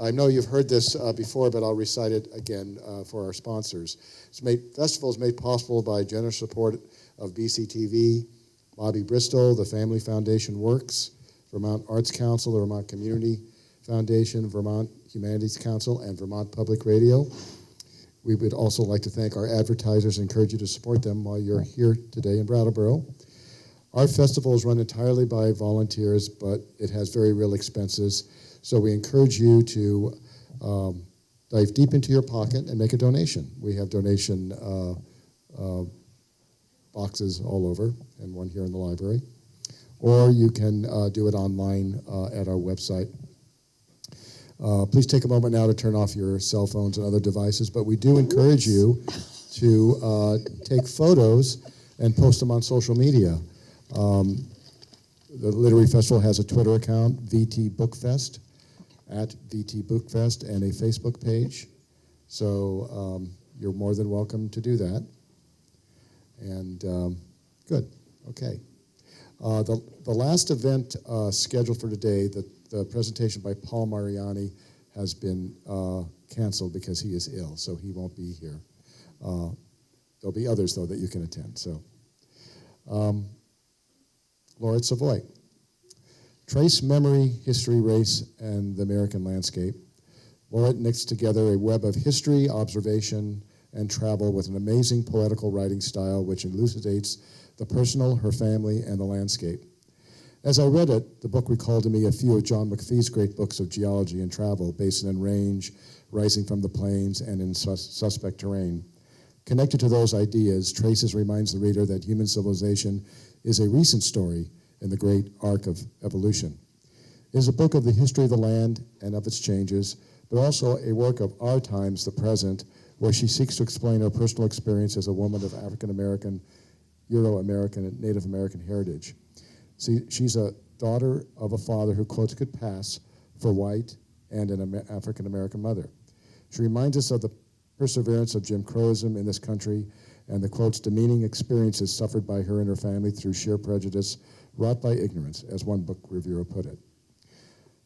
I know you've heard this before, but I'll recite it again for our sponsors. Festival is made possible by generous support of BCTV, Bobby Bristol, the Family Foundation Works, Vermont Arts Council, the Vermont Community Foundation, Vermont Humanities Council, and Vermont Public Radio. We would also like to thank our advertisers and encourage you to support them while you're here today in Brattleboro. Our festival is run entirely by volunteers, but it has very real expenses. So we encourage you to dive deep into your pocket and make a donation. We have donation boxes all over, and one here in the library. Or you can do it online at our website. Please take a moment now to turn off your cell phones and other devices, but we do encourage you to take photos and post them on social media. The Literary Festival has a Twitter account, VT Bookfest, at VT Bookfest, and a Facebook page. So you're more than welcome to do that. And good, okay. The last event scheduled for today, the presentation by Paul Mariani, has been canceled because he is ill, so he won't be here. There'll be others, though, that you can attend. So, Lauret Savoy. Trace memory, history, race, and the American landscape. Lauret knits together a web of history, observation, and travel with an amazing poetical writing style which elucidates the personal, her family, and the landscape. As I read it, the book recalled to me a few of John McPhee's great books of geology and travel, Basin and Range, Rising from the Plains, and in Suspect Terrain. Connected to those ideas, Traces reminds the reader that human civilization is a recent story in the great arc of evolution. It is a book of the history of the land and of its changes, but also a work of our times, the present, where she seeks to explain her personal experience as a woman of African-American, Euro-American, and Native American heritage. See, she's a daughter of a father who, quotes, could pass for white and an African-American mother. She reminds us of the perseverance of Jim Crowism in this country and the, quotes, demeaning experiences suffered by her and her family through sheer prejudice wrought by ignorance, as one book reviewer put it.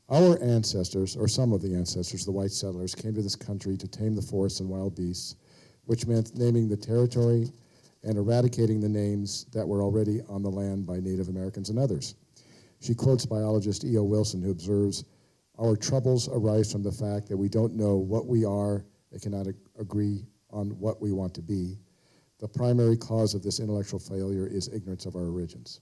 Our ancestors, or some of the ancestors, the white settlers, came to this country to tame the forests and wild beasts, which meant naming the territory and eradicating the names that were already on the land by Native Americans and others. She quotes biologist E.O. Wilson, who observes, "Our troubles arise from the fact that we don't know what we are and cannot agree on what we want to be. The primary cause of this intellectual failure is ignorance of our origins."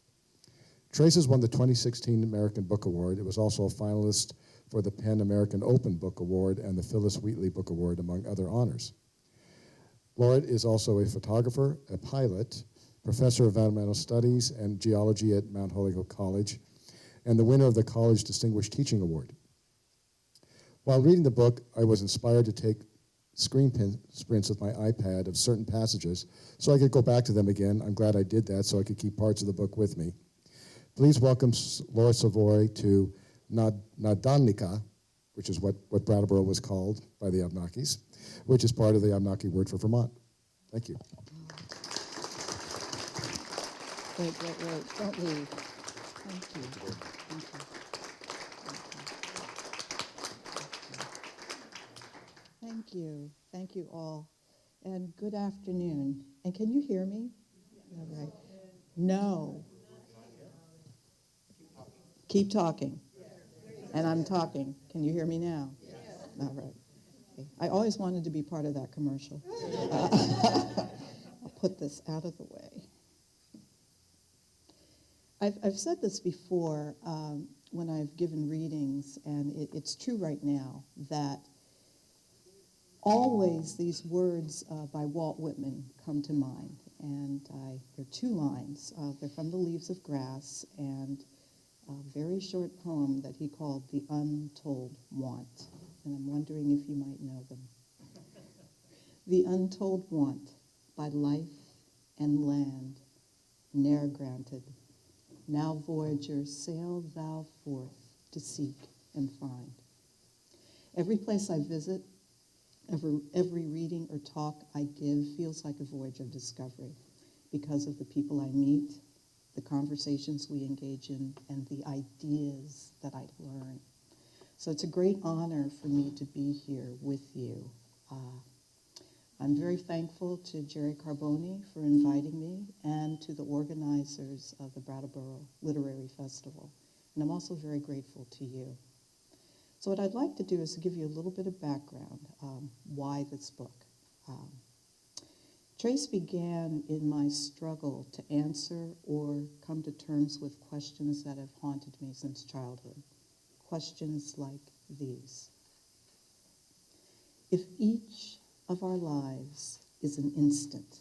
Traces won the 2016 American Book Award. It was also a finalist for the Penn American Open Book Award and the Phillis Wheatley Book Award, among other honors. Lauret is also a photographer, a pilot, professor of environmental studies and geology at Mount Holyoke College, and the winner of the College Distinguished Teaching Award. While reading the book, I was inspired to take screen prints with my iPad of certain passages so I could go back to them again. I'm glad I did that so I could keep parts of the book with me. Please welcome Lauret Savoy to Nadanika, which is what Brattleboro was called by the Abnakis, which is part of the Abnaki word for Vermont. Thank you. Wait. Don't leave. Thank you. Thank you. Thank you all. And good afternoon. And can you hear me? All right. No. Keep talking. And I'm talking. Can you hear me now? Yes. All right. Okay. I always wanted to be part of that commercial. I'll put this out of the way. I've said this before when I've given readings, and it's true right now, that always these words by Walt Whitman come to mind. And there are two lines. They're from The Leaves of Grass, and a very short poem that he called The Untold Want. And I'm wondering if you might know them. The untold want, by life and land, ne'er granted. Now, voyager, sail thou forth to seek and find. Every place I visit, every reading or talk I give feels like a voyage of discovery because of the people I meet, the conversations we engage in, and the ideas that I learn. So it's a great honor for me to be here with you. I'm very thankful to Jerry Carboni for inviting me and to the organizers of the Brattleboro Literary Festival. And I'm also very grateful to you. So what I'd like to do is give you a little bit of background, why this book. Trace began in my struggle to answer or come to terms with questions that have haunted me since childhood. Questions like these. If each of our lives is an instant,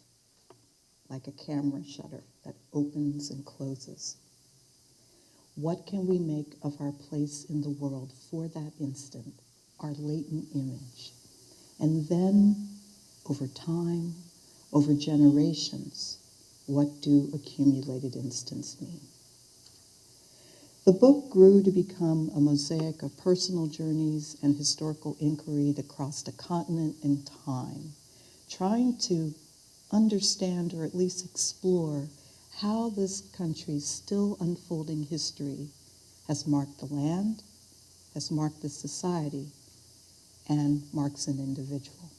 like a camera shutter that opens and closes, what can we make of our place in the world for that instant, our latent image? And then, over time, over generations, what do accumulated instants mean? The book grew to become a mosaic of personal journeys and historical inquiry that crossed a continent and time, trying to understand or at least explore how this country's still unfolding history has marked the land, has marked the society, and marks an individual.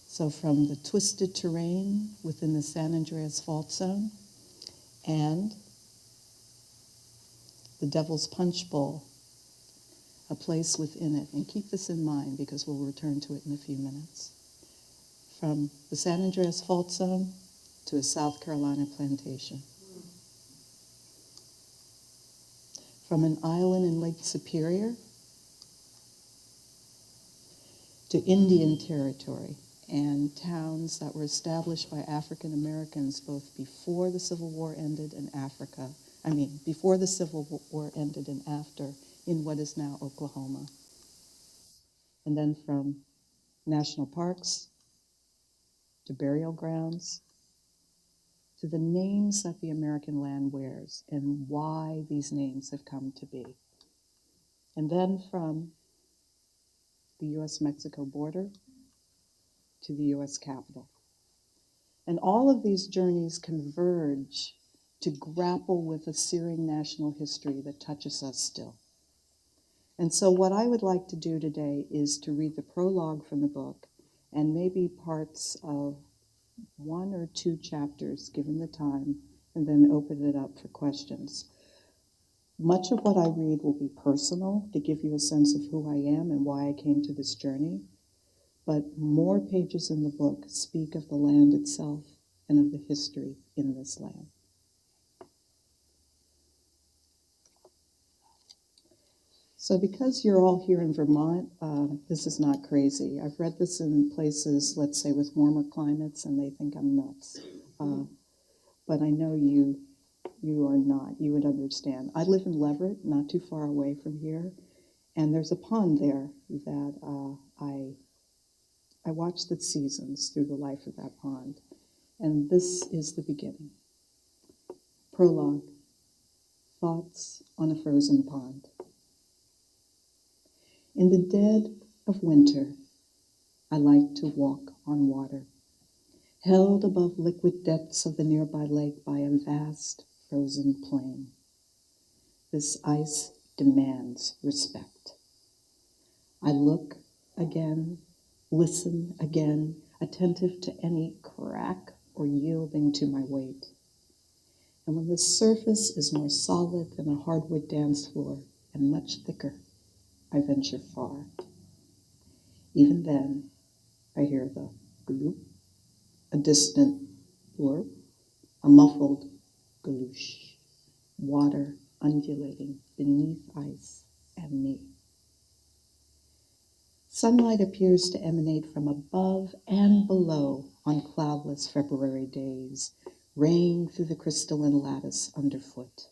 So from the twisted terrain within the San Andreas Fault Zone and the Devil's Punch Bowl, a place within it. And keep this in mind because we'll return to it in a few minutes. From the San Andreas Fault Zone to a South Carolina plantation. From an island in Lake Superior to Indian territory and towns that were established by African Americans both before the Civil War ended and before the Civil War ended and after, in what is now Oklahoma. And then from national parks to burial grounds to the names that the American land wears and why these names have come to be. And then from the U.S.-Mexico border to the U.S. Capitol. And all of these journeys converge to grapple with a searing national history that touches us still. And so what I would like to do today is to read the prologue from the book and maybe parts of 1 or 2 chapters, given the time, and then open it up for questions. Much of what I read will be personal to give you a sense of who I am and why I came to this journey, but more pages in the book speak of the land itself and of the history in this land. So because you're all here in Vermont, this is not crazy. I've read this in places, let's say, with warmer climates, and they think I'm nuts. But I know you are not. You would understand. I live in Leverett, not too far away from here, and there's a pond there that I watch the seasons through the life of that pond. And this is the beginning. Prologue. Thoughts on a frozen pond. In the dead of winter, I like to walk on water, held above liquid depths of the nearby lake by a vast frozen plain. This ice demands respect. I look again, listen again, attentive to any crack or yielding to my weight. And when the surface is more solid than a hardwood dance floor and much thicker, I venture far. Even then, I hear the gloop, a distant blurp, a muffled galoosh, water undulating beneath ice and me. Sunlight appears to emanate from above and below on cloudless February days, rain through the crystalline lattice underfoot.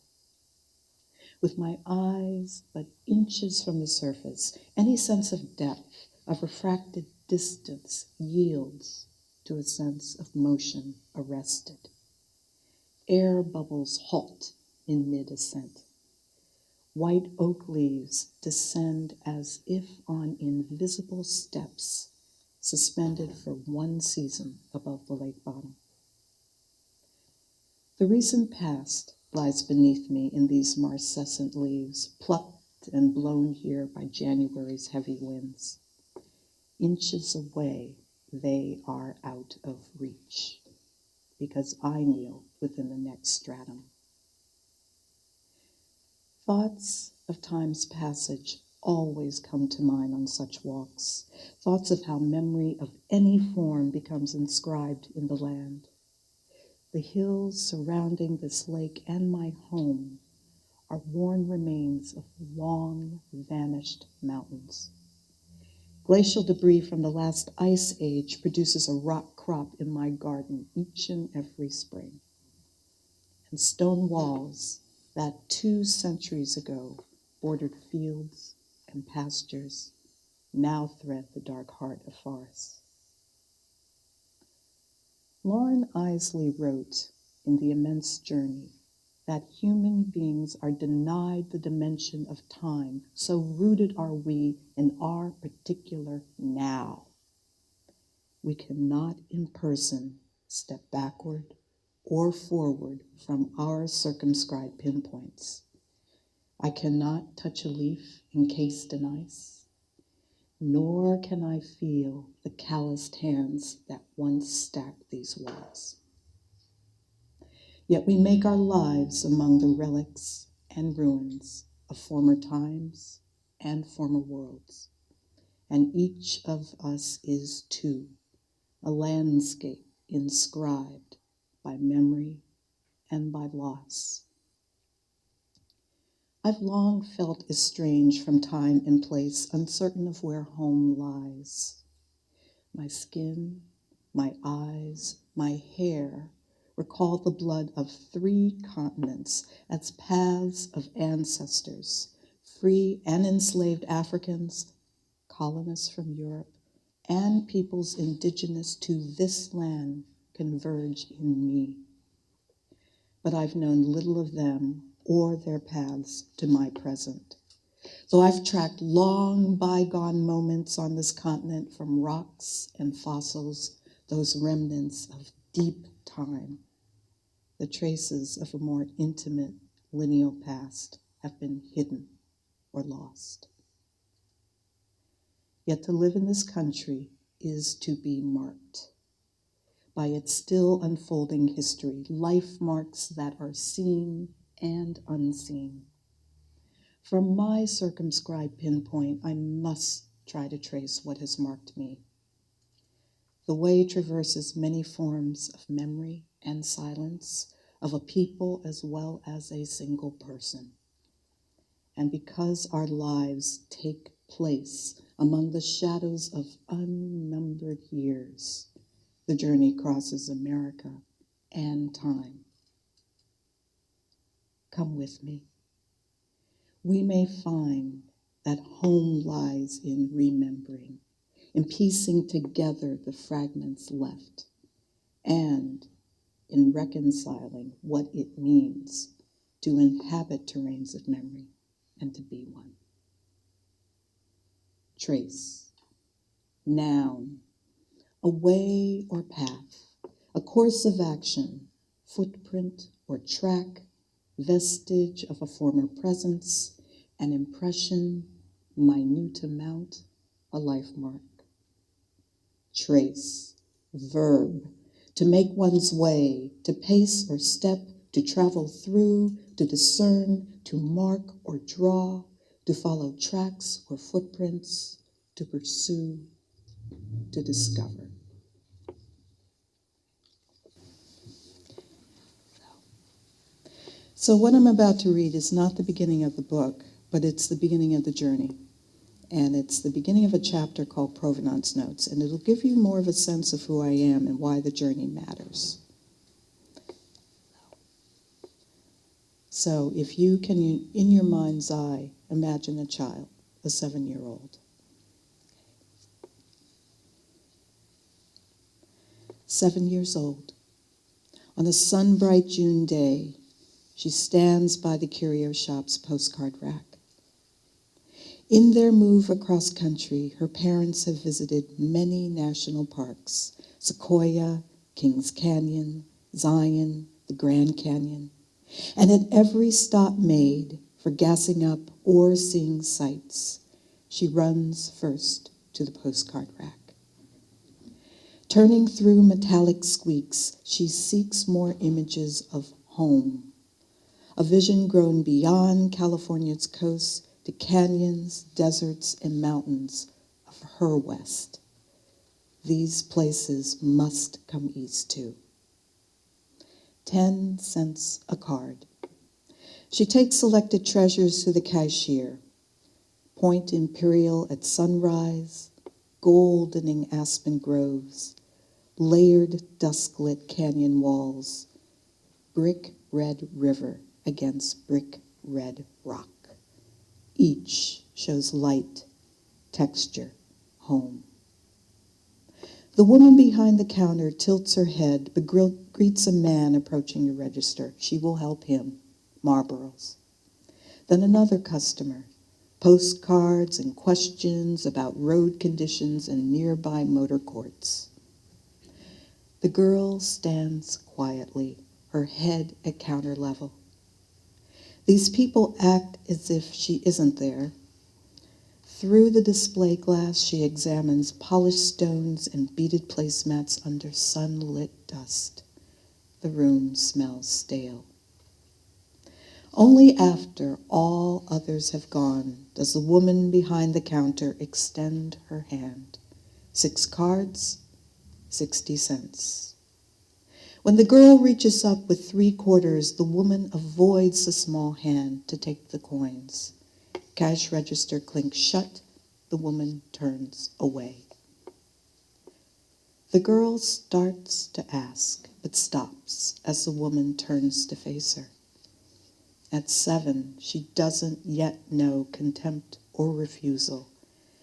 With my eyes but inches from the surface, any sense of depth, of refracted distance yields to a sense of motion arrested. Air bubbles halt in mid-ascent. White oak leaves descend as if on invisible steps, suspended for one season above the lake bottom. The recent past lies beneath me in these marcescent leaves, plucked moved and blown here by January's heavy winds. Inches away, they are out of reach, because I kneel within the next stratum. Thoughts of time's passage always come to mind on such walks, thoughts of how memory of any form becomes inscribed in the land. The hills surrounding this lake and my home are worn remains of long vanished mountains. Glacial debris from the last ice age produces a rock crop in my garden each and every spring. And stone walls that 2 centuries ago bordered fields and pastures now thread the dark heart of forests. Lauren Isley wrote in The Immense Journey that human beings are denied the dimension of time, so rooted are we in our particular now. We cannot in person step backward or forward from our circumscribed pinpoints. I cannot touch a leaf encased in ice, nor can I feel the calloused hands that once stacked these walls. Yet we make our lives among the relics and ruins of former times and former worlds, and each of us is too a landscape inscribed by memory and by loss. I've long felt estranged from time and place, uncertain of where home lies. My skin, my eyes, my hair recall the blood of 3 continents as paths of ancestors, free and enslaved Africans, colonists from Europe, and peoples indigenous to this land converge in me. But I've known little of them or their paths to my present. Though I've tracked long bygone moments on this continent from rocks and fossils, those remnants of deep time, the traces of a more intimate lineal past have been hidden or lost. Yet to live in this country is to be marked by its still unfolding history, life marks that are seen and unseen. From my circumscribed pinpoint, I must try to trace what has marked me. The way traverses many forms of memory and silence, of a people as well as a single person. And because our lives take place among the shadows of unnumbered years, the journey crosses America and time. Come with me. We may find that home lies in remembering, in piecing together the fragments left, and in reconciling what it means to inhabit terrains of memory and to be one. Trace, noun, a way or path, a course of action, footprint or track, vestige of a former presence, an impression, minute amount, a life mark. Trace, verb, to make one's way, to pace or step, to travel through, to discern, to mark or draw, to follow tracks or footprints, to pursue, to discover. So what I'm about to read is not the beginning of the book, but it's the beginning of the journey. And it's the beginning of a chapter called Provenance Notes, and it'll give you more of a sense of who I am and why the journey matters. So if you can, in your mind's eye, imagine a child, a 7-year-old. 7 years old. On a sun-bright June day, she stands by the curio shop's postcard rack. In their move across country, her parents have visited many national parks: Sequoia, Kings Canyon, Zion, the Grand Canyon. And at every stop made, for gassing up or seeing sights, she runs first to the postcard rack. Turning through metallic squeaks, she seeks more images of home, a vision grown beyond California's coast to canyons, deserts, and mountains of her West. These places must come east too. 10 cents a card. She takes selected treasures to the cashier. Point Imperial at sunrise, goldening aspen groves, layered dusk-lit canyon walls, brick red river against brick red rock. Each shows light, texture, home. The woman behind the counter tilts her head, but greets a man approaching the register. She will help him. Marlboros. Then another customer. Postcards and questions about road conditions and nearby motor courts. The girl stands quietly, her head at counter level. These people act as if she isn't there. Through the display glass, she examines polished stones and beaded placemats under sunlit dust. The room smells stale. Only after all others have gone does the woman behind the counter extend her hand. 6 cards, 60 cents. When the girl reaches up with 3 quarters, the woman avoids the small hand to take the coins. Cash register clinks shut. The woman turns away. The girl starts to ask, but stops as the woman turns to face her. At 7, she doesn't yet know contempt or refusal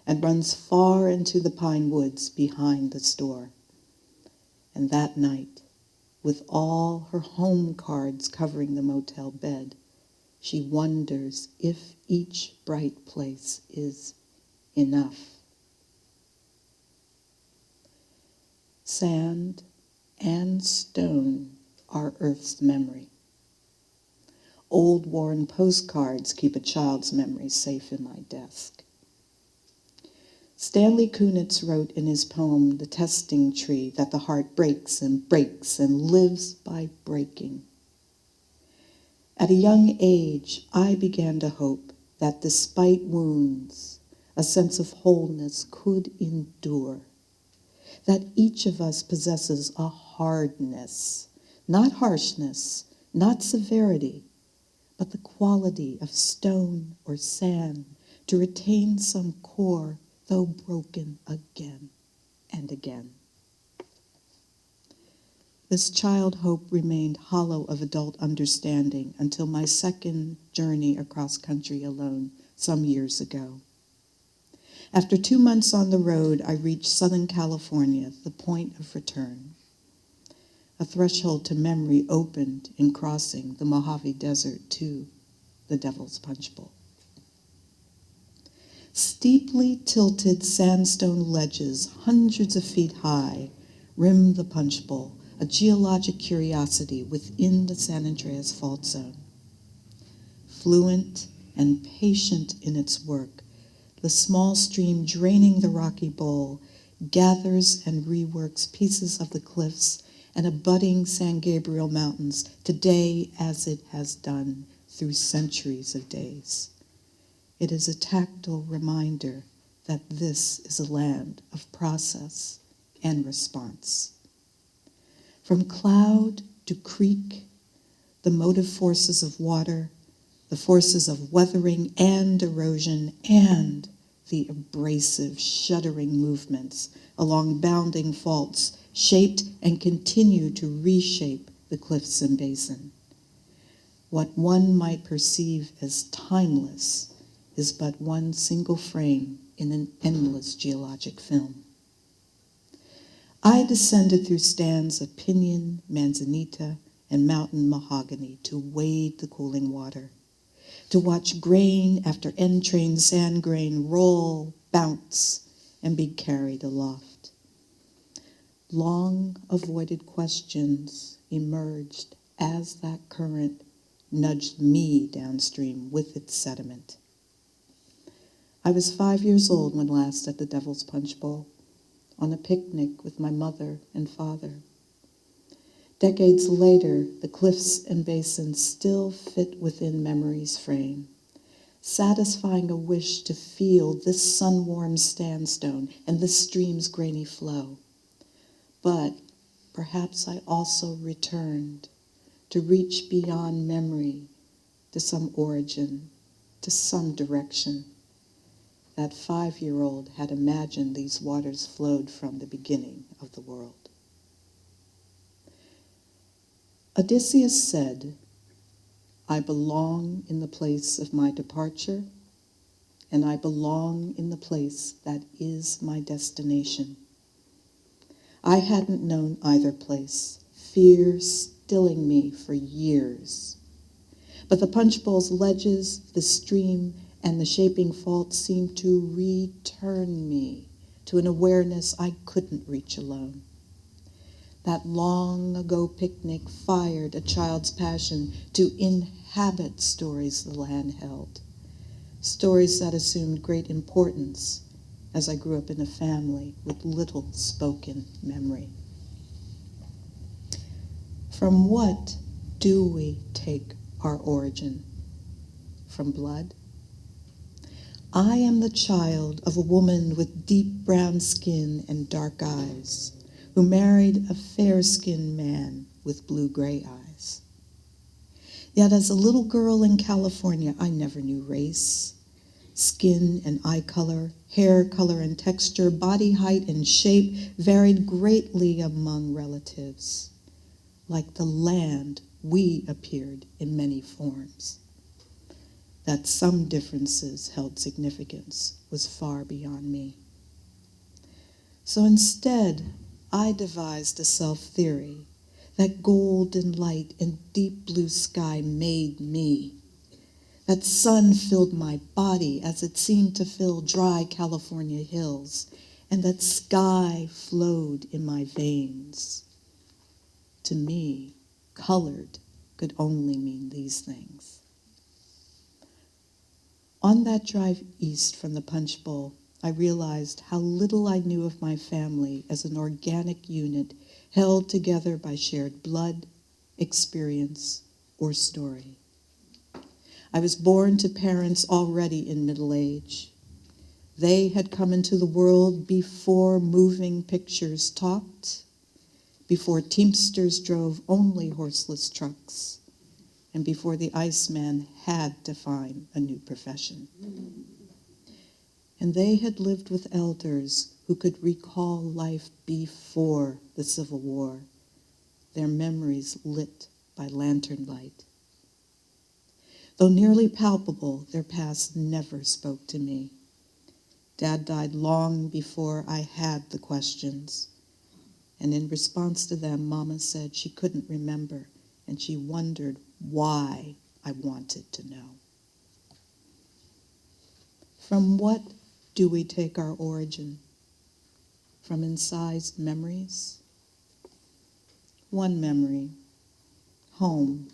and runs far into the pine woods behind the store. And that night, with all her home cards covering the motel bed, she wonders if each bright place is enough. Sand and stone are Earth's memory. Old worn postcards keep a child's memory safe in my desk. Stanley Kunitz wrote in his poem, The Testing Tree, that the heart breaks and lives by breaking. At a young age, I began to hope that despite wounds, a sense of wholeness could endure. That each of us possesses a hardness, not harshness, not severity, but the quality of stone or sand to retain some core, though broken again and again. This child hope remained hollow of adult understanding until my second journey across country alone some years ago. After 2 months on the road, I reached Southern California, the point of return. A threshold to memory opened in crossing the Mojave Desert to the Devil's Punch Bowl. Steeply tilted sandstone ledges, hundreds of feet high, rim the Punch Bowl, a geologic curiosity within the San Andreas Fault Zone. Fluent and patient in its work, the small stream draining the rocky bowl gathers and reworks pieces of the cliffs and abutting San Gabriel Mountains today as it has done through centuries of days. It is a tactile reminder that this is a land of process and response. From cloud to creek, the motive forces of water, the forces of weathering and erosion, and the abrasive, shuddering movements along bounding faults shaped and continue to reshape the cliffs and basin. What one might perceive as timeless is but one single frame in an endless geologic film. I descended through stands of pinyon, manzanita, and mountain mahogany to wade the cooling water, to watch grain after entrained sand grain roll, bounce, and be carried aloft. Long-avoided questions emerged as that current nudged me downstream with its sediment. I was 5 years old when last at the Devil's Punch Bowl, on a picnic with my mother and father. Decades later, the cliffs and basins still fit within memory's frame, satisfying a wish to feel this sun-warmed sandstone and this stream's grainy flow. But perhaps I also returned to reach beyond memory to some origin, to some direction. That 5-year-old had imagined these waters flowed from the beginning of the world. Odysseus said, "I belong in the place of my departure, and I belong in the place that is my destination." I hadn't known either place, fear stilling me for years. But the Punch Bowl's ledges, the stream, and the shaping fault seemed to return me to an awareness I couldn't reach alone. That long-ago picnic fired a child's passion to inhabit stories the land held, stories that assumed great importance as I grew up in a family with little spoken memory. From what do we take our origin? From blood? I am the child of a woman with deep brown skin and dark eyes, who married a fair-skinned man with blue-gray eyes. Yet as a little girl in California, I never knew race. Skin and eye color, hair color and texture, body height and shape varied greatly among relatives. Like the land, we appeared in many forms. That some differences held significance was far beyond me. So instead, I devised a self-theory that golden light and deep blue sky made me. That sun filled my body as it seemed to fill dry California hills, and that sky flowed in my veins. To me, colored could only mean these things. On that drive east from the Punch Bowl, I realized how little I knew of my family as an organic unit held together by shared blood, experience, or story. I was born to parents already in middle age. They had come into the world before moving pictures talked, before Teamsters drove only horseless trucks, and before the Iceman had to find a new profession. And they had lived with elders who could recall life before the Civil War, their memories lit by lantern light. Though nearly palpable, their past never spoke to me. Dad died long before I had the questions, and in response to them, Mama said she couldn't remember, and she wondered why I wanted to know. From what do we take our origin? From incised memories? One memory, home,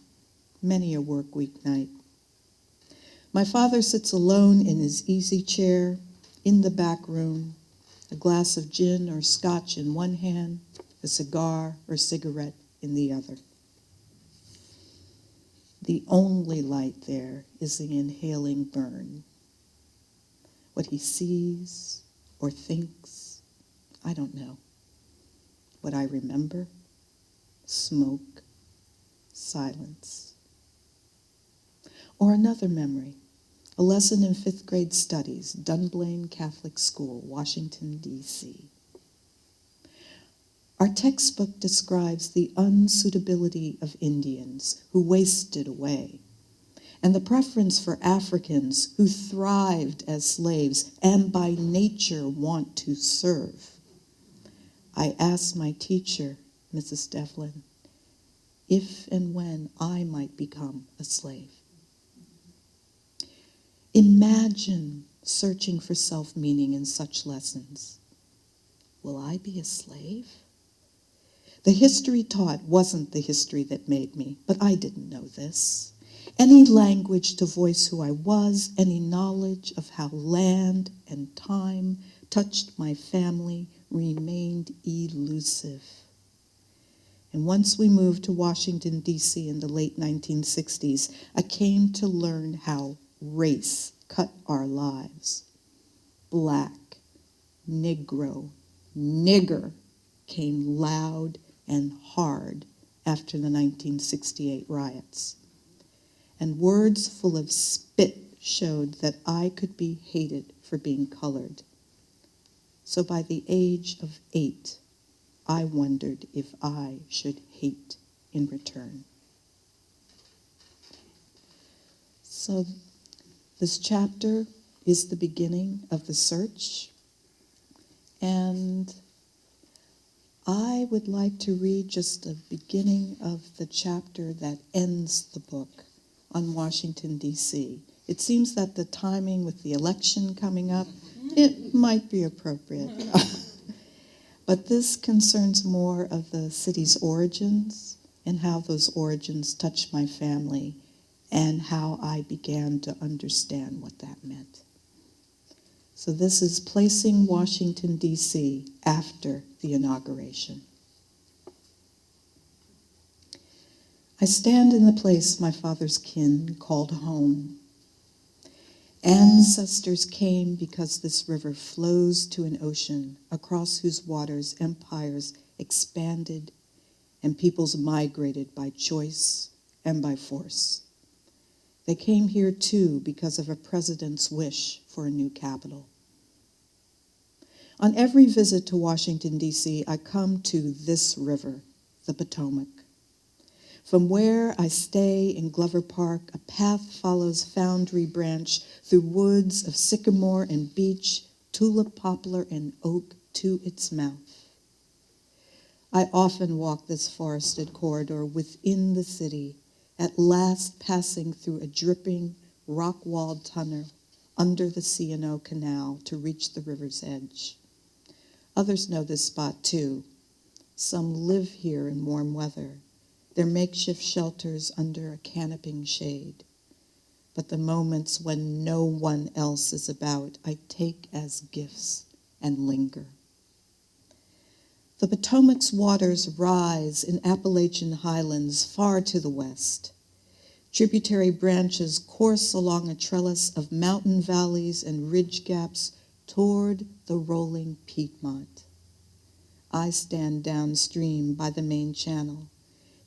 many a work weeknight. My father sits alone in his easy chair in the back room, a glass of gin or scotch in one hand, a cigar or cigarette in the other. The only light there is the inhaling burn. What he sees or thinks, I don't know. What I remember, smoke, silence. Or another memory, a lesson in 5th grade studies, Dunblane Catholic School, Washington, D.C. Our textbook describes the unsuitability of Indians who wasted away, and the preference for Africans who thrived as slaves and by nature want to serve. I asked my teacher, Mrs. Devlin, if and when I might become a slave. Imagine searching for self-meaning in such lessons. Will I be a slave? The history taught wasn't the history that made me, but I didn't know this. any language to voice who I was, any knowledge of how land and time touched my family remained elusive. And once we moved to Washington, D.C. in the late 1960s, I came to learn how race cut our lives. Black, Negro, nigger came loud and hard after the 1968 riots. And words full of spit showed that I could be hated for being colored. So by the age of 8, I wondered if I should hate in return. So this chapter is the beginning of the search, and I would like to read just the beginning of the chapter that ends the book on Washington, D.C. It seems that the timing with the election coming up, it might be appropriate. But this concerns more of the city's origins and how those origins touched my family and how I began to understand what that meant. So this is placing Washington, D.C. after the inauguration. I stand in the place my father's kin called home. Ancestors came because this river flows to an ocean across whose waters empires expanded and peoples migrated by choice and by force. They came here too because of a president's wish for a new capital. On every visit to Washington, D.C., I come to this river, the Potomac. From where I stay in Glover Park, a path follows Foundry Branch through woods of sycamore and beech, tulip, poplar, and oak to its mouth. I often walk this forested corridor within the city, at last passing through a dripping, rock-walled tunnel under the C&O Canal to reach the river's edge. Others know this spot too. Some live here in warm weather, their makeshift shelters under a canoping shade. But the moments when no one else is about, I take as gifts and linger. The Potomac's waters rise in Appalachian highlands far to the west. Tributary branches course along a trellis of mountain valleys and ridge gaps toward the rolling Piedmont. I stand downstream by the main channel,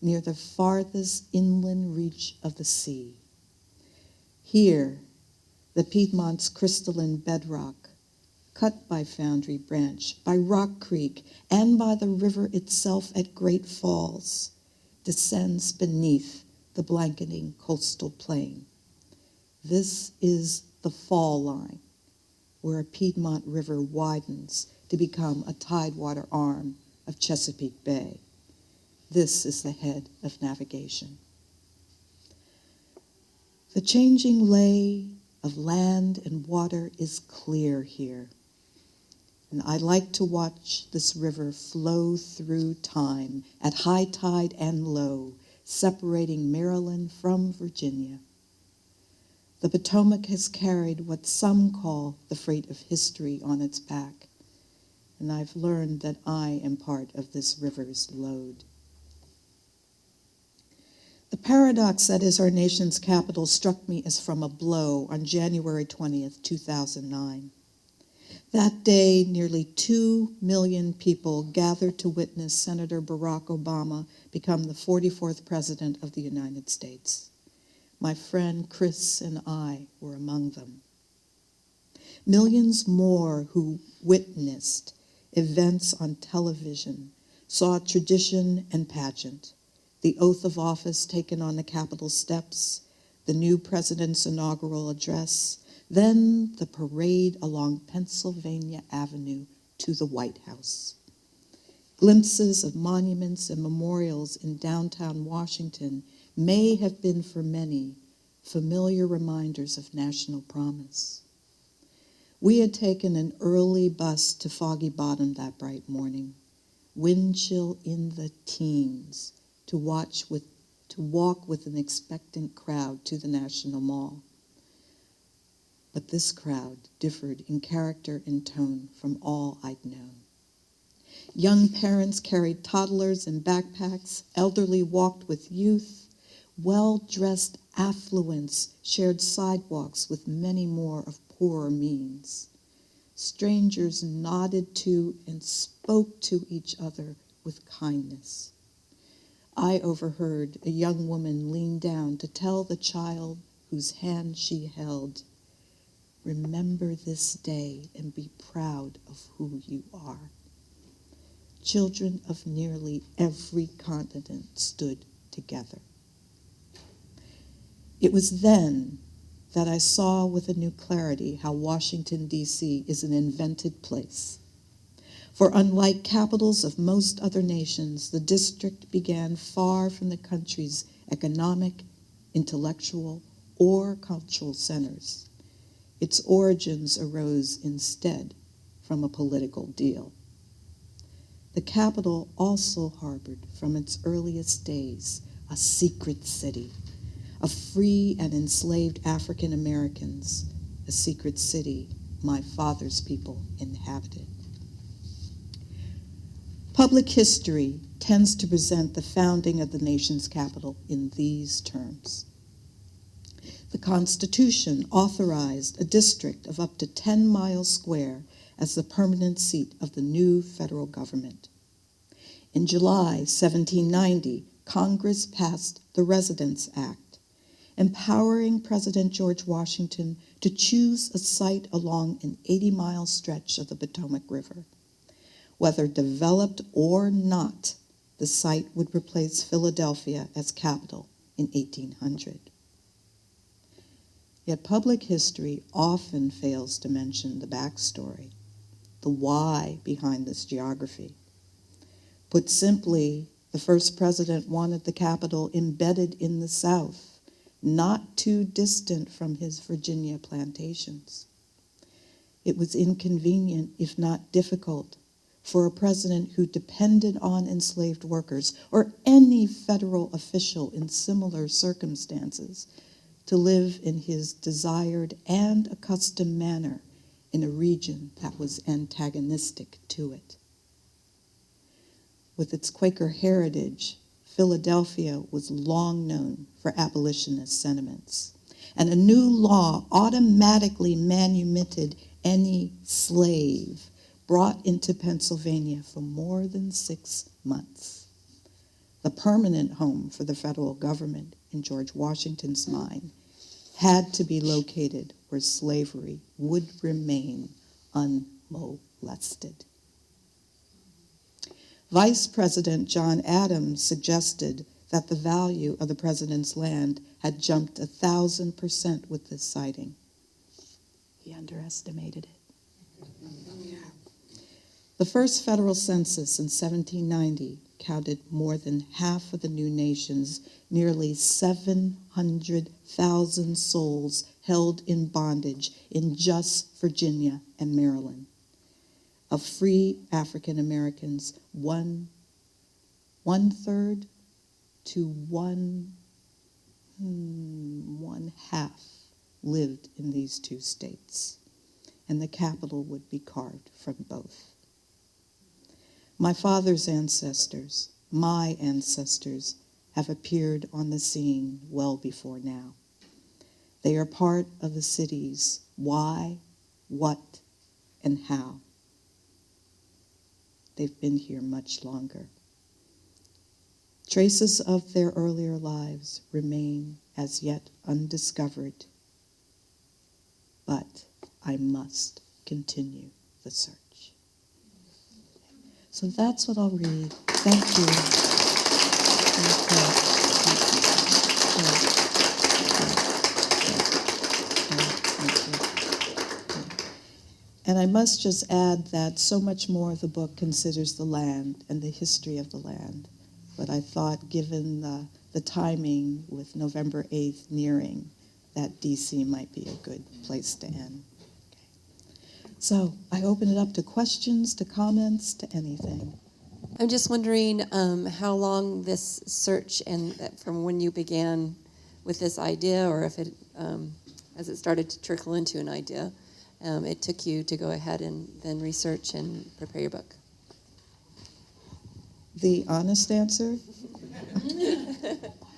near the farthest inland reach of the sea. Here, the Piedmont's crystalline bedrock, cut by Foundry Branch, by Rock Creek, and by the river itself at Great Falls, descends beneath the blanketing coastal plain. This is the fall line, where a Piedmont river widens to become a tidewater arm of Chesapeake Bay. This is the head of navigation. The changing lay of land and water is clear here. And I like to watch this river flow through time at high tide and low, separating Maryland from Virginia. The Potomac has carried what some call the freight of history on its back, and I've learned that I am part of this river's load. The paradox that is our nation's capital struck me as from a blow on January 20th, 2009. That day, nearly 2 million people gathered to witness Senator Barack Obama become the 44th President of the United States. My friend Chris and I were among them. Millions more who witnessed events on television saw tradition and pageant, the oath of office taken on the Capitol steps, the new president's inaugural address, then the parade along Pennsylvania Avenue to the White House. Glimpses of monuments and memorials in downtown Washington may have been for many familiar reminders of national promise. We had taken an early bus to Foggy Bottom that bright morning, wind chill in the teens, to to walk with an expectant crowd to the National Mall. But this crowd differed in character and tone from all I'd known. Young parents carried toddlers in backpacks, elderly walked with youth, well-dressed affluents shared sidewalks with many more of poorer means. Strangers nodded to and spoke to each other with kindness. I overheard a young woman lean down to tell the child whose hand she held, "Remember this day and be proud of who you are." Children of nearly every continent stood together. It was then that I saw with a new clarity how Washington, D.C. is an invented place. For unlike capitals of most other nations, the district began far from the country's economic, intellectual, or cultural centers. Its origins arose instead from a political deal. The capital also harbored from its earliest days a secret city of free and enslaved African Americans, a secret city my father's people inhabited. Public history tends to present the founding of the nation's capital in these terms. The Constitution authorized a district of up to 10 miles square as the permanent seat of the new federal government. In July 1790, Congress passed the Residence Act, empowering President George Washington to choose a site along an 80-mile stretch of the Potomac River. Whether developed or not, the site would replace Philadelphia as capital in 1800. Yet public history often fails to mention the backstory, the why behind this geography. Put simply, the first president wanted the capital embedded in the South, not too distant from his Virginia plantations. It was inconvenient, if not difficult, for a president who depended on enslaved workers or any federal official in similar circumstances to live in his desired and accustomed manner in a region that was antagonistic to it. With its Quaker heritage, Philadelphia was long known for abolitionist sentiments, and a new law automatically manumitted any slave brought into Pennsylvania for more than 6 months. The permanent home for the federal government, in George Washington's mind, had to be located where slavery would remain unmolested. Vice President John Adams suggested that the value of the president's land had jumped 1,000% with this sighting. He underestimated it. The first federal census in 1790 counted more than half of the new nation's nearly 700,000 souls held in bondage in just Virginia and Maryland. Of free African Americans, one third to one half lived in these two states, and the capital would be carved from both. My father's ancestors, my ancestors, have appeared on the scene well before now. They are part of the city's why, what, and how. They've been here much longer. Traces of their earlier lives remain as yet undiscovered, but I must continue the search. So that's what I'll read. Thank you. And I must just add that so much more of the book considers the land and the history of the land. But I thought, given the timing with November 8th nearing, that DC might be a good place to end. Okay. So I open it up to questions, to comments, to anything. I'm just wondering how long this search and from when you began with this idea, or if it, as it started to trickle into an idea, it took you to go ahead and then research and prepare your book. The honest answer?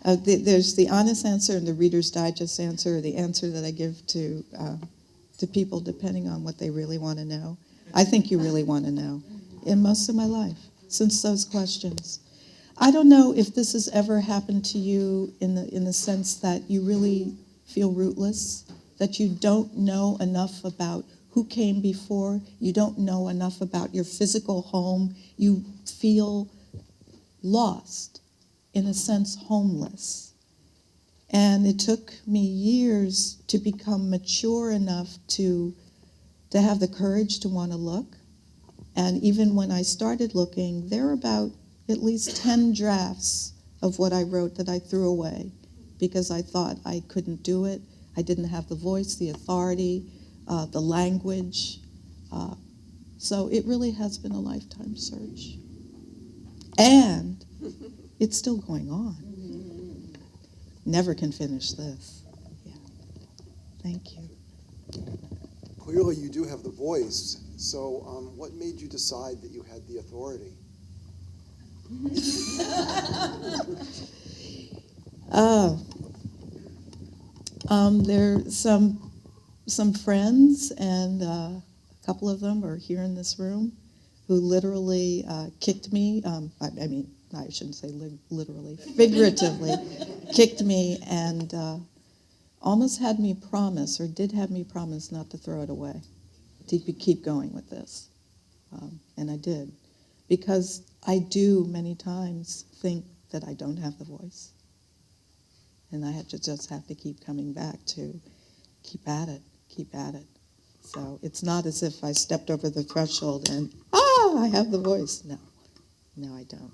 There's the honest answer and the Reader's Digest answer, or the answer that I give to people depending on what they really want to know. I think you really want to know. In most of my life, since those questions. I don't know if this has ever happened to you in the sense that you really feel rootless, that you don't know enough about who came before, you don't know enough about your physical home, you feel lost, in a sense homeless. And it took me years to become mature enough to have the courage to want to look. And even when I started looking, there were about at least 10 drafts of what I wrote that I threw away because I thought I couldn't do it. I didn't have the voice, the authority, the language. So it really has been a lifetime search. And it's still going on. Never can finish this. Yeah. Thank you. Clearly you do have the voice, so what made you decide that you had the authority? There are some friends, and a couple of them are here in this room, who literally kicked me. I mean, I shouldn't say literally, figuratively, kicked me and almost had me promise, or did have me promise, not to throw it away, to keep going with this. And I did. Because I do many times think that I don't have the voice. And I just have to keep coming back to keep at it. So it's not as if I stepped over the threshold and, I have the voice. No, I don't.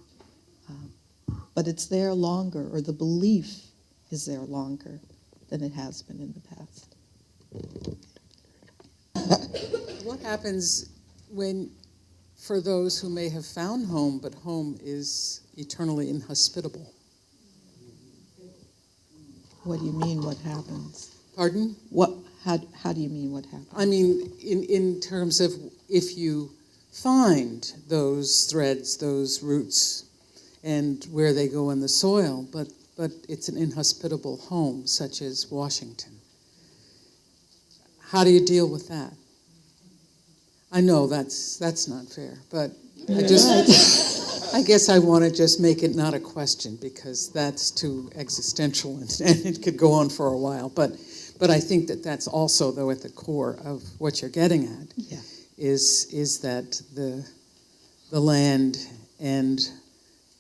But it's there longer, or the belief is there longer than it has been in the past. What happens for those who may have found home, but home is eternally inhospitable? What do you mean, what happens? Pardon? How do you mean what happens? I mean, in terms of if you find those threads, those roots, and where they go in the soil, but it's an inhospitable home, such as Washington. How do you deal with that? I know that's not fair, but I guess I want to just make it not a question, because that's too existential and it could go on for a while. But I think that's also, though, at the core of what you're getting at. Yeah. Is that the land and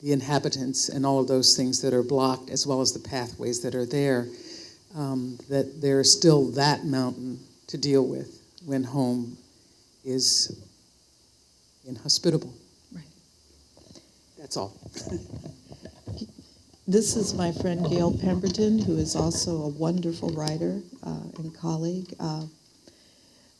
the inhabitants and all of those things that are blocked, as well as the pathways that are there, that there's still that mountain to deal with when home is inhospitable. Right. That's all. This is my friend Gail Pemberton, who is also a wonderful writer and colleague.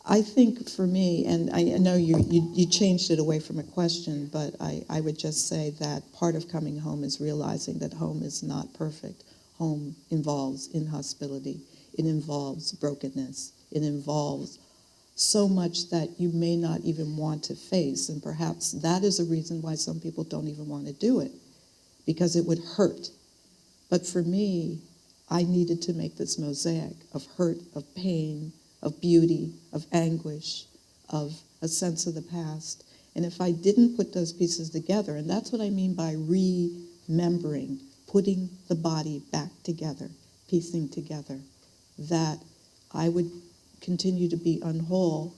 I think for me, and I know you changed it away from a question, but I would just say that part of coming home is realizing that home is not perfect. Home involves inhospitality. It involves brokenness. It involves so much that you may not even want to face, and perhaps that is a reason why some people don't even want to do it, because it would hurt. But for me, I needed to make this mosaic of hurt, of pain, of beauty, of anguish, of a sense of the past. And if I didn't put those pieces together, and that's what I mean by remembering, putting the body back together, piecing together, that I would continue to be unwhole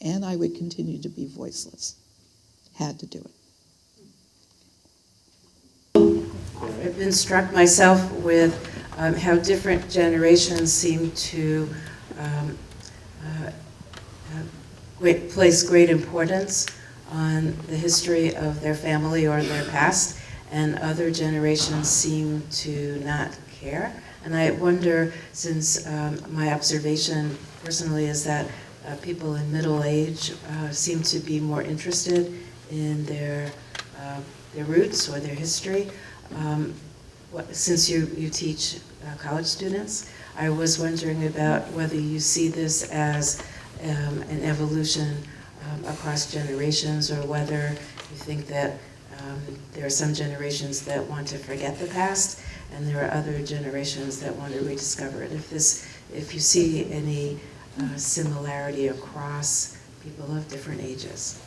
and I would continue to be voiceless. Had to do it. I've been struck myself with how different generations seem to place great importance on the history of their family or their past, and other generations seem to not care. And I wonder, since my observation personally is that people in middle age seem to be more interested in their their roots or their history. Since you teach college students, I was wondering about whether you see this as an evolution across generations, or whether you think that there are some generations that want to forget the past, and there are other generations that want to rediscover it. If you see any similarity across people of different ages.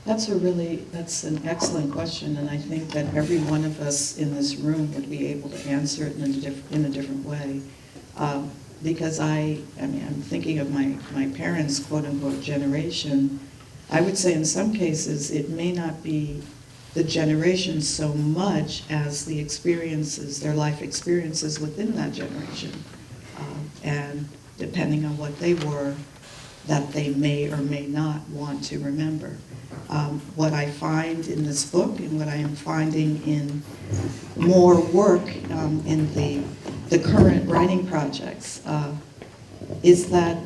That's an excellent question, and I think that every one of us in this room would be able to answer it in a different way. Because I'm thinking of my parents' quote-unquote generation. I would say in some cases it may not be the generation so much as the experiences, their life experiences within that generation. And depending on what they were, that they may or may not want to remember. What I find in this book, and what I am finding in more work in the current writing projects, is that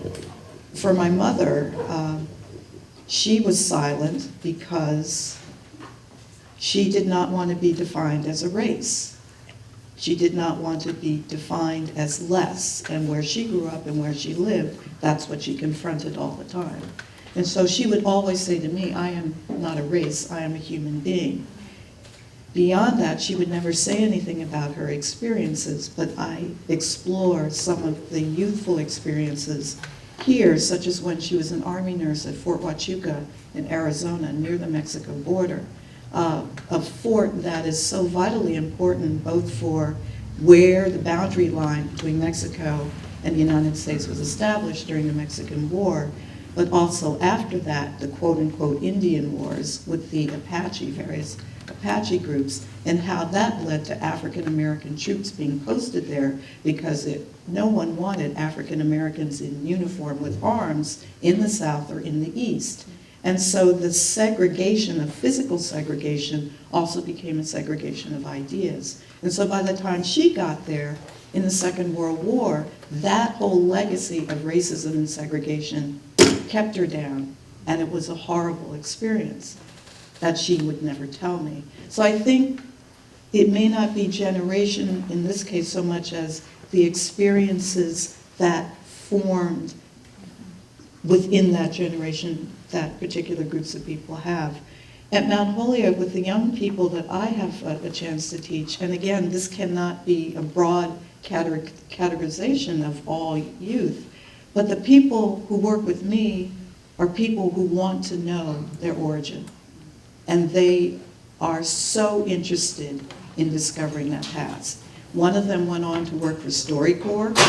for my mother, she was silent because she did not want to be defined as a race. She did not want to be defined as less, and where she grew up and where she lived, that's what she confronted all the time. And so she would always say to me, I am not a race, I am a human being. Beyond that, she would never say anything about her experiences, but I explore some of the youthful experiences here, such as when she was an Army nurse at Fort Huachuca in Arizona, near the Mexico border. A fort that is so vitally important both for where the boundary line between Mexico and the United States was established during the Mexican War, but also after that, the quote-unquote Indian Wars with the various Apache groups, and how that led to African American troops being posted there because no one wanted African Americans in uniform with arms in the South or in the East. And so the segregation of physical segregation also became a segregation of ideas. And so by the time she got there in the Second World War, that whole legacy of racism and segregation kept her down, and it was a horrible experience that she would never tell me. So I think it may not be generation in this case so much as the experiences that formed within that generation that particular groups of people have. At Mount Holyoke, with the young people that I have a chance to teach, and again, this cannot be a broad categorization of all youth, but the people who work with me are people who want to know their origin. And they are so interested in discovering that past. One of them went on to work for StoryCorps.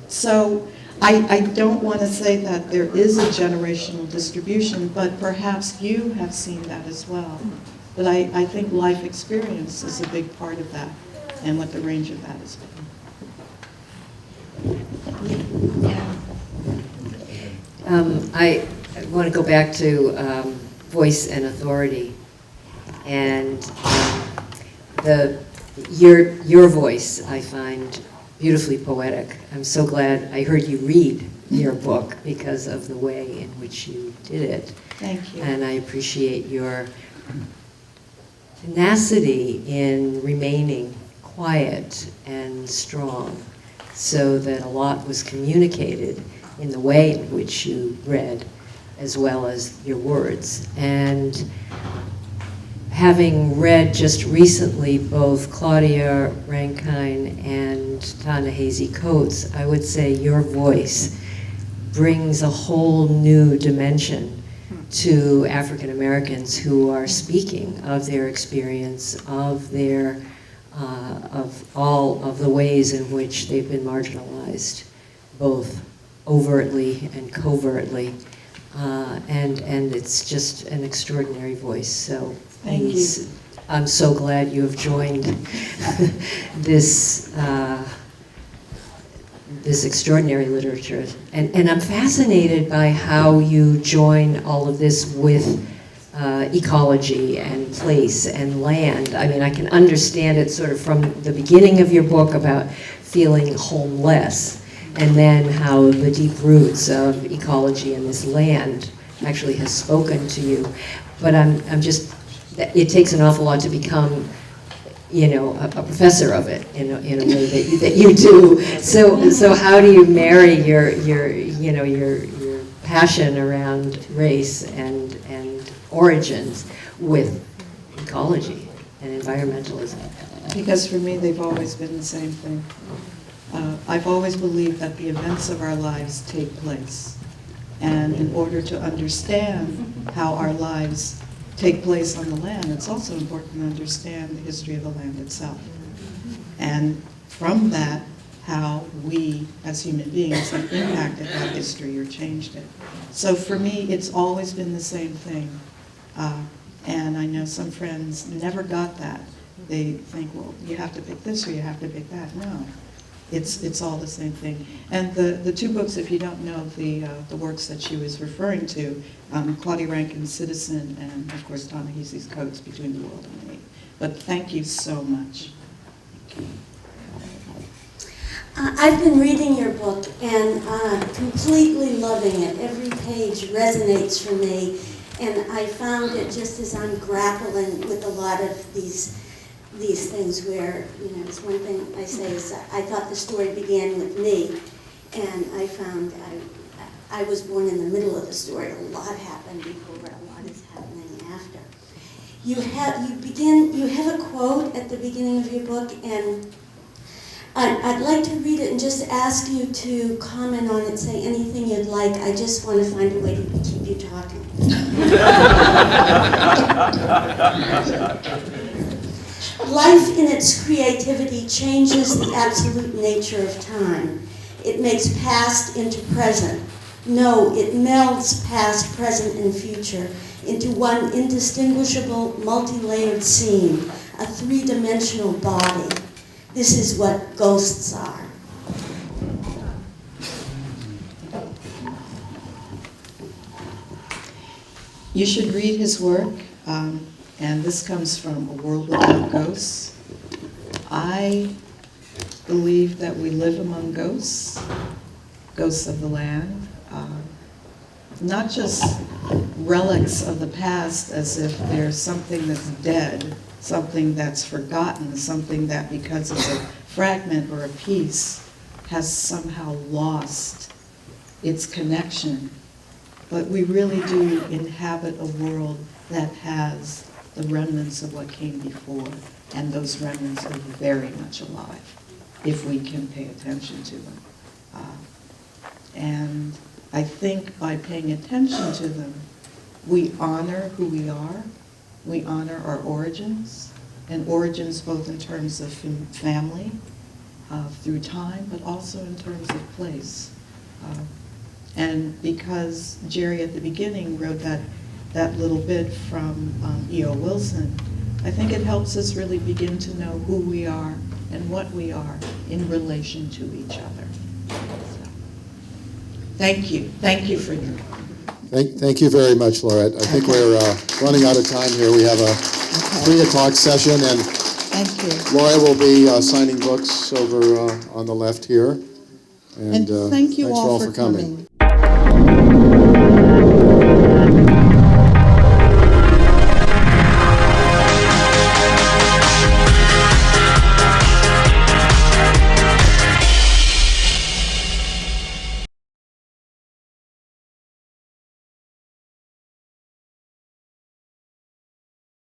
So I don't want to say that there is a generational distribution, but perhaps you have seen that as well. But I think life experience is a big part of that, and what the range of that has been. I want to go back to voice and authority, and your voice I find beautifully poetic. I'm so glad I heard you read your book because of the way in which you did it. Thank you. And I appreciate your tenacity in remaining quiet and strong so that a lot was communicated in the way in which you read as well as your words. And having read just recently both Claudia Rankine and Ta-Nehisi Coates, I would say your voice brings a whole new dimension to African Americans who are speaking of their experience, of their, of all of the ways in which they've been marginalized, both overtly and covertly. And it's just an extraordinary voice. So Thank you. I'm so glad you have joined this this extraordinary literature. And I'm fascinated by how you join all of this with ecology and place and land. I mean, I can understand it sort of from the beginning of your book about feeling homeless, and then how the deep roots of ecology and this land actually has spoken to you. But I'm just it takes an awful lot to become, a professor of it in a way that you do. So how do you marry your passion around race and origins with ecology and environmentalism? Because for me, they've always been the same thing. I've always believed that the events of our lives take place. And in order to understand how our lives take place on the land, it's also important to understand the history of the land itself. And from that, how we, as human beings, have impacted that history or changed it. So for me, it's always been the same thing. And I know some friends never got that. They think, well, you have to pick this or you have to pick that. No, it's all the same thing. And the two books, if you don't know the works that she was referring to, Claudia Rankine's Citizen and, of course, Ta-Nehisi's Codes, Between the World and Me. But thank you so much. I've been reading your book and completely loving it. Every page resonates for me. And I found it just as I'm grappling with a lot of these things where, it's one thing I say is I thought the story began with me, and I found I was born in the middle of the story. A lot happened before, a lot is happening after. You have a quote at the beginning of your book, and I'd like to read it and just ask you to comment on it, say anything you'd like. I just want to find a way to keep you talking. Life in its creativity changes the absolute nature of time. It makes past into present. No, it melds past, present, and future into one indistinguishable, multi-layered scene, a three-dimensional body. This is what ghosts are. You should read his work, and this comes from A World Without Ghosts. I believe that we live among ghosts, ghosts of the land, not just relics of the past as if there's something that's dead, something that's forgotten, something that because it's a fragment or a piece has somehow lost its connection. But we really do inhabit a world that has the remnants of what came before, and those remnants are very much alive if we can pay attention to them. And I think by paying attention to them, we honor who we are, we honor our origins, and origins both in terms of family, through time, but also in terms of place. And because Jerry at the beginning wrote that little bit from E.O. Wilson, I think it helps us really begin to know who we are and what we are in relation to each other. So, thank you. Thank you for your... Thank you very much, Lauret. I think we're running out of time here. We have a 3 o'clock session, and Thank you. Lauret will be signing books over on the left here. And thank you thanks all for for coming.